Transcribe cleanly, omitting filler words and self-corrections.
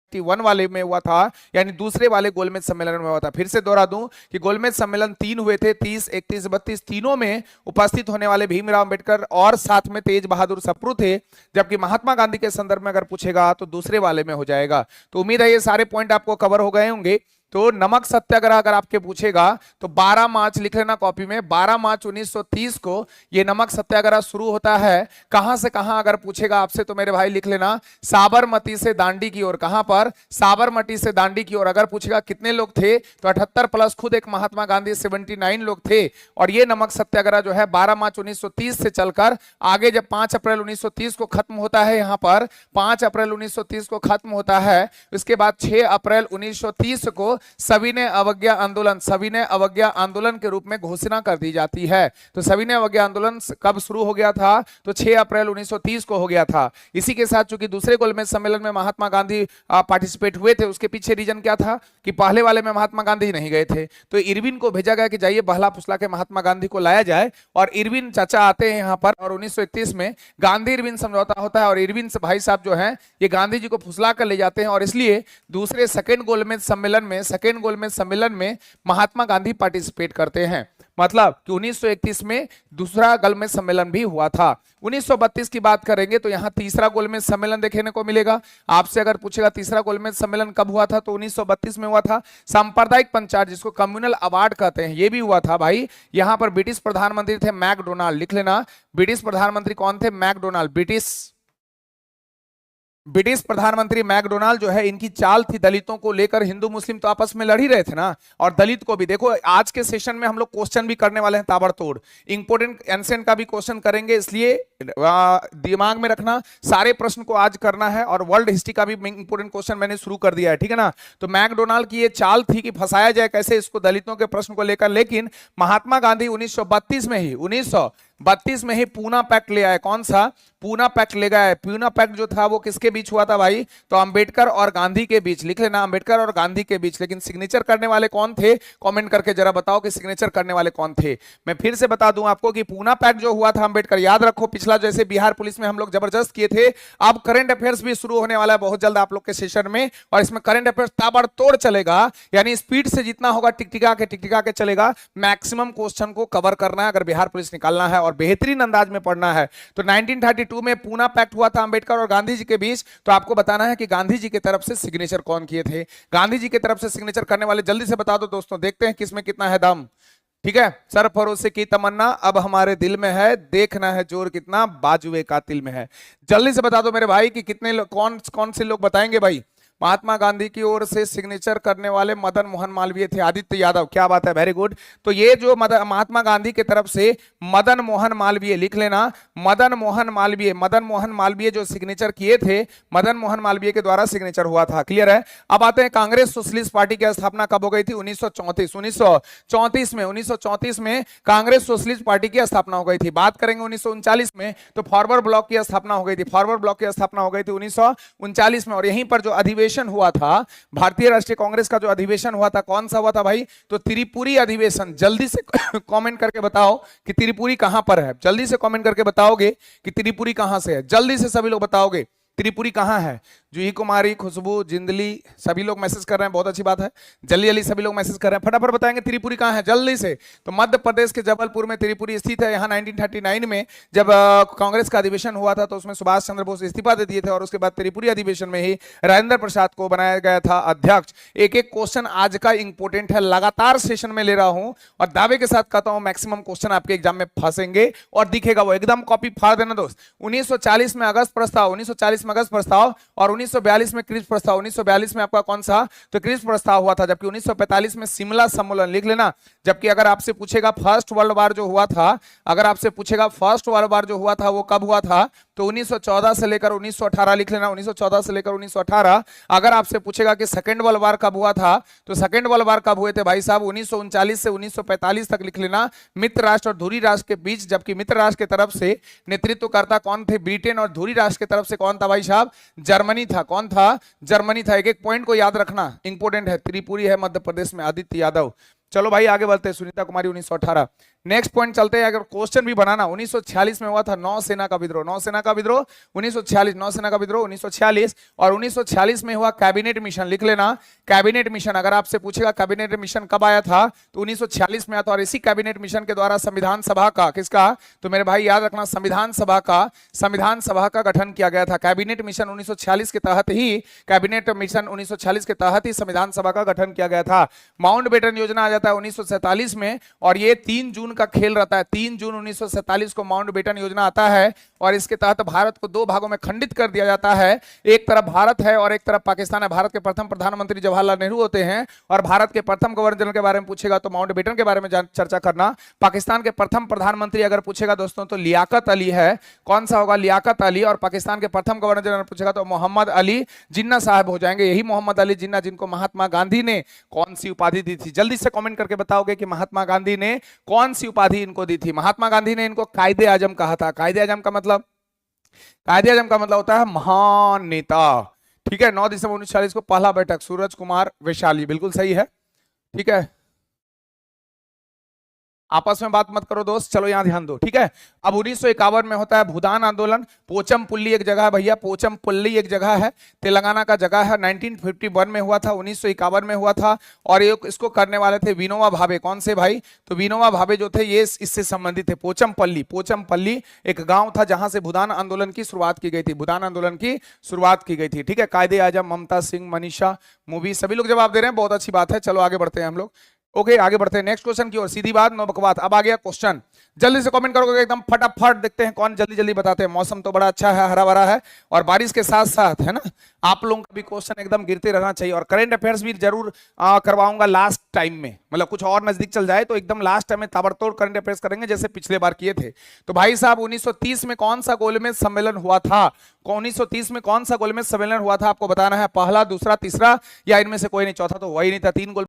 1981 वाले में हुआ था, यानी दूसरे वाले गोलमेज सम्मेलन में हुआ था। फिर से दोहरा दूं कि गोलमेज सम्मेलन 3 हुए थे, 30, 31, 32, तीनों में उपस्थित होने वाले भीमराव अंबेडकर और साथ में तेज बहादुर सप्रू थे। जबकि महात्मा गांधी के संदर्भ में अगर पूछेगा तो दूसरे वाले में हो जाएगा। तो उम्मीद है ये सारे पॉइंट आपको कवर हो गए होंगे। तो नमक सत्याग्रह अगर आपके पूछेगा तो 12 मार्च लिख लेना कॉपी में, 12 मार्च 1930 को ये नमक सत्याग्रह शुरू होता है। कहां से कहां अगर पूछेगा आपसे तो मेरे भाई लिख लेना साबरमती से दांडी की ओर। कहां पर? साबरमती से दांडी की ओर। अगर पूछेगा कितने लोग थे तो 78 प्लस खुद एक महात्मा गांधी 79 लोग थे। और ये नमक सत्याग्रह जो है 12 मार्च 1930 से चलकर आगे जब 5 अप्रैल 1930 को खत्म होता है, यहां पर 5 अप्रैल 1930 को खत्म होता है। इसके बाद 6 अप्रैल 1930 को सविनय अवज्ञा आंदोलन, सविनय अवज्ञा आंदोलन के रूप में घोषणा कर दी जाती है। तो सविनय अवज्ञा आंदोलन कब शुरू हो गया था? तो 6 अप्रैल 1930 को हो गया था। इसी के साथ चूंकि दूसरे गोलमेज सम्मेलन में महात्मा गांधी पार्टिसिपेट हुए थे, उसके पीछे रीजन क्या था कि पहले वाले में महात्मा गांधी नहीं गए थे, तो इरविन को भेजा गया कि जाइए बहला फुसला के महात्मा गांधी को लाया जाए। और इरविन चाचा आते हैं यहाँ पर और 1931 में गांधी इरविन समझौता होता है और इरविन भाई साहब जो है ये गांधी जी को फुसला कर ले जाते हैं। और इसलिए दूसरे सेकेंड गोलमेज सम्मेलन में महात्मा गांधी पार्टिसिपेट करते हैं। मतलब कि 1931 में दूसरा गोलमेज सम्मेलन भी हुआ था। 1932 की बात करेंगे तो यहां तीसरा गोलमेज सम्मेलन देखने को मिलेगा। आपसे अगर पूछेगा तीसरा गोलमेज सम्मेलन कब हुआ था तो 1932 में हुआ था। सांप्रदायिक पंचायत जिसको कम्युनल अवार्ड कहते हैं ये भी हुआ था भाई। यहां पर ब्रिटिश प्रधानमंत्री थे मैकडोनाल्ड, लिख लेना ब्रिटिश प्रधानमंत्री कौन थे? मैकडोनाल्ड। ब्रिटिश प्रधानमंत्री मैकडोनाल्ड जो है इनकी चाल थी दलितों को लेकर, हिंदू मुस्लिम तो आपस में लड़ ही रहे थे ना, और दलित को भी देखो। आज के सेशन में हम लोग क्वेश्चन भी करने वाले हैं ताबड़तोड़, इंपोर्टेंट एंसेंट का भी क्वेश्चन करेंगे, इसलिए दिमाग में रखना सारे प्रश्न को आज करना है। और वर्ल्ड हिस्ट्री का भी इंपोर्टेंट क्वेश्चन मैंने शुरू कर दिया है, ठीक है ना। तो मैकडोनाल्ड की ये चाल थी कि फंसाया जाए कैसे इसको दलितों के प्रश्न को लेकर, लेकिन महात्मा गांधी 1932 में ही पूना पैक्ट ले आए। कौन सा? पूना पैक्ट ले गए। पूना पैक्ट जो था वो किसके बीच हुआ था भाई? तो अंबेडकर और गांधी के बीच, लिख लेना अंबेडकर और गांधी के बीच। लेकिन सिग्नेचर करने वाले कौन थे? कमेंट करके जरा बताओ कि सिग्नेचर करने वाले कौन थे। मैं फिर से बता दूं आपको कि पूना पैक्ट जो हुआ था अंबेडकर, याद रखो पिछला जैसे बिहार पुलिस में हम लोग जबरदस्त किए थे, अब करंट अफेयर्स भी शुरू होने वाला है बहुत जल्द आप लोग के सेशन में, और इसमें करंट अफेयर्स ताबड़तोड़ चलेगा। यानी स्पीड से जितना होगा टिकटिका के चलेगा। मैक्सिमम क्वेश्चन को कवर करना है अगर बिहार पुलिस निकालना है और बेहतरीन अंदाज में पढ़ना है। तो 1932 में पूना पैक्ट हुआ था अंबेडकर और गांधी जी के बीच। तो आपको बताना है कि गांधी जी की तरफ से सिग्नेचर कौन किए थे। गांधी जी की तरफ से सिग्नेचर करने वाले जल्दी से बता दो दोस्तों, देखते हैं किसमें कितना है दम। ठीक है, सरफरोशी की तमन्ना अब हमारे दिल में है, देखना है जोर कितना बाजुए कातिल में है। जल्दी से बता दो मेरे भाई कि कितने कौन कौन से लोग बताएंगे भाई। महात्मा गांधी की ओर से सिग्नेचर करने वाले मदन मोहन मालवीय थे, आदित्य यादव, क्या बात है, वेरी गुड। तो ये जो महात्मा गांधी की तरफ से मदन मोहन मालवीय, लिख लेना मदन मोहन मालवीय जो सिग्नेचर किए थे, मदन मोहन मालवीय के द्वारा सिग्नेचर हुआ था। क्लियर है। अब आते हैं कांग्रेस सोशलिस्ट पार्टी की स्थापना कब हो गई थी? 1934 में कांग्रेस सोशलिस्ट पार्टी की स्थापना हो गई थी। बात करेंगे 1939 में तो फॉरवर्ड ब्लॉक की स्थापना हो गई थी। फॉरवर्ड ब्लॉक की स्थापना हो गई थी 1939 में। और यहीं पर जो अधिवेशन हुआ था, भारतीय राष्ट्रीय कांग्रेस का जो अधिवेशन हुआ था, कौन सा हुआ था भाई? तो त्रिपुरी अधिवेशन। जल्दी से कमेंट करके बताओ कि त्रिपुरी कहां पर है। जल्दी से कमेंट करके बताओगे कि त्रिपुरी कहां से है। जल्दी से सभी लोग बताओगे त्रिपुरी कहां है। जूही कुमारी, खुशबू, जिंदली, सभी लोग मैसेज कर रहे हैं, बहुत अच्छी बात है। जल्दी जल्दी सभी लोग मैसेज कर रहे हैं, फटाफट बताएंगे त्रिपुरी कहां है जल्दी से। तो मध्य प्रदेश के जबलपुर में त्रिपुरी स्थित है। यहाँ 1939 में जब कांग्रेस का अधिवेशन हुआ था तो उसमें सुभाष चंद्र बोस इस्तीफा दे दिए थे और उसके बाद त्रिपुरी अधिवेशन में ही राजेंद्र प्रसाद को बनाया गया था अध्यक्ष। एक एक क्वेश्चन आज का इंपोर्टेंट है, लगातार सेशन में ले रहा हूं और दावे के साथ कहता हूं मैक्सिमम क्वेश्चन आपके एग्जाम में फंसेंगे और दिखेगा वो, एकदम कॉपी फाड़ देना दोस्त। 1940 में अगस्त प्रस्ताव, 1940 में अगस्त प्रस्ताव और 1942 में क्रिप्स प्रस्ताव। 1942 में आपका कौन सा? तो क्रिप्स प्रस्ताव हुआ था। जबकि 1945 में शिमला सम्मेलन, लिख लेना। जबकि अगर आपसे पूछेगा फर्स्ट वर्ल्ड वार जो हुआ था, अगर आपसे पूछेगा फर्स्ट वर्ल्ड वार जो हुआ था वो कब हुआ था, तो 1914 से लेकर 1918, लिख लेना 1914 से लेकर 1918। अगर आपसे पूछेगा कि सेकेंड वर्ल्ड वार कब हुआ था, तो सेकेंड वर्ल्ड वार कब हुए थे भाई साहब? 1939 से 1945 तक, लिख लेना। मित्र राष्ट्र और धुरी राष्ट्र के बीच। जबकि मित्र राष्ट्र की तरफ से नेतृत्वकर्ता कौन थे? ब्रिटेन। और धुरी राष्ट्र की तरफ से कौन था भाई साहब? जर्मनी था। कौन था? जर्मनी था। एक एक पॉइंट को याद रखना, इंपोर्टेंट है। त्रिपुरी है मध्य प्रदेश में, आदित्य यादव। चलो भाई आगे बढ़ते हैं। सुनीता कुमारी 1918। नेक्स्ट पॉइंट चलते हैं। अगर क्वेश्चन भी बनाना, 1946 में हुआ था नौसेना का विद्रोह। नौसेना का विद्रोह 1946, नौसेना का विद्रोह 1946। और 1946 में हुआ कैबिनेट मिशन, लिख लेना कैबिनेट मिशन। अगर आपसे पूछेगा कैबिनेट मिशन कब आया था, तो 1946 में आया था। और इसी कैबिनेट मिशन के द्वारा संविधान सभा का, किसका, तो मेरे भाई याद रखना, संविधान सभा का गठन किया गया था। कैबिनेट मिशन 1946 के तहत ही, कैबिनेट मिशन 1946 के तहत ही संविधान सभा का गठन किया गया था। माउंटबेटन योजना आ जाता है 1947 में, और ये 3 जून का खेल रहता है। 3 जून 1947 को माउंटबेटन योजना आता है, और इसके तहत भारत को 2 भागों में खंडित कर दिया जाता है। एक तरफ भारत है और एक तरफ पाकिस्तान है। भारत के प्रथम प्रधानमंत्री जवाहरलाल नेहरू होते हैं, और भारत के प्रथम गवर्नर जनरल के बारे में पूछेगा तो माउंटबेटन के बारे में चर्चा करना। पाकिस्तान के प्रथम प्रधानमंत्री अगर पूछेगा दोस्तों तो लियाकत अली है। कौन सा होगा, लियाकत अली। और पाकिस्तान के प्रथम गवर्नर जनरल पूछेगा तो मोहम्मद अली जिन्ना साहब हो जाएंगे। यही मोहम्मद अली जिन्ना, जिनको महात्मा गांधी ने कौन सी उपाधि दी थी। जल्दी से कमेंट करके बताओगे कि महात्मा गांधी ने कौन सी उपाधि इनको दी थी। महात्मा गांधी ने इनको कायदे आजम कहा था। कायदे आजम का मतलब, कायदे आजम का मतलब होता है महान नेता। ठीक है, 9 दिसंबर 1940 को पहला बैठक, सूरज कुमार वैशाली, बिल्कुल सही है। ठीक है, आपस में बात मत करो दोस्त, चलो यहां ध्यान दो। ठीक है, अब 1951 में होता है भूदान आंदोलन। पोचमपल्ली एक जगह है भैया, पोचमपल्ली एक जगह है, तेलंगाना का जगह है। 1951 में हुआ था, 1951 में हुआ था। और ये इसको करने वाले थे विनोबा भावे। कौन से भाई, तो विनोबा भावे जो थे ये इससे संबंधित थे। पोचमपल्ली एक गांव था जहां से भूदान आंदोलन की शुरुआत की गई थी। भूदान आंदोलन की शुरुआत की गई थी। ठीक है, कायदे आजम, ममता सिंह, मनीषा मूवी, सभी लोग जवाब दे रहे हैं, बहुत अच्छी बात है। चलो आगे बढ़ते हैं हम लोग। ओके, आगे बढ़ते हैं नेक्स्ट क्वेश्चन की ओर। सीधी बात, नो बकवास। अब आ गया क्वेश्चन, जल्दी से कमेंट करोगे एकदम फटाफट। देखते हैं कौन जल्दी जल्दी बताते हैं। मौसम तो बड़ा अच्छा है, हरा भरा है, और बारिश के साथ साथ है ना, आप लोगों का भी क्वेश्चन एकदम गिरते रहना चाहिए। और करंट अफेयर्स भी जरूर करवाऊंगा लास्ट टाइम में, मतलब कुछ और नजदीक चल जाए तो एकदम लास्ट टाइम में ताबड़तोड़ करंट अफेयर्स करेंगे जैसे पिछले बार किए थे। तो भाई साहब 1930 में कौन सा गोलमेज सम्मेलन हुआ था। 1930 में कौन सा गोलमेज सम्मेलन हुआ था, आपको बताना है। पहला, दूसरा, तीसरा, या इनमें से कोई नहीं, चौथा तो वही नहीं था। 3 गोल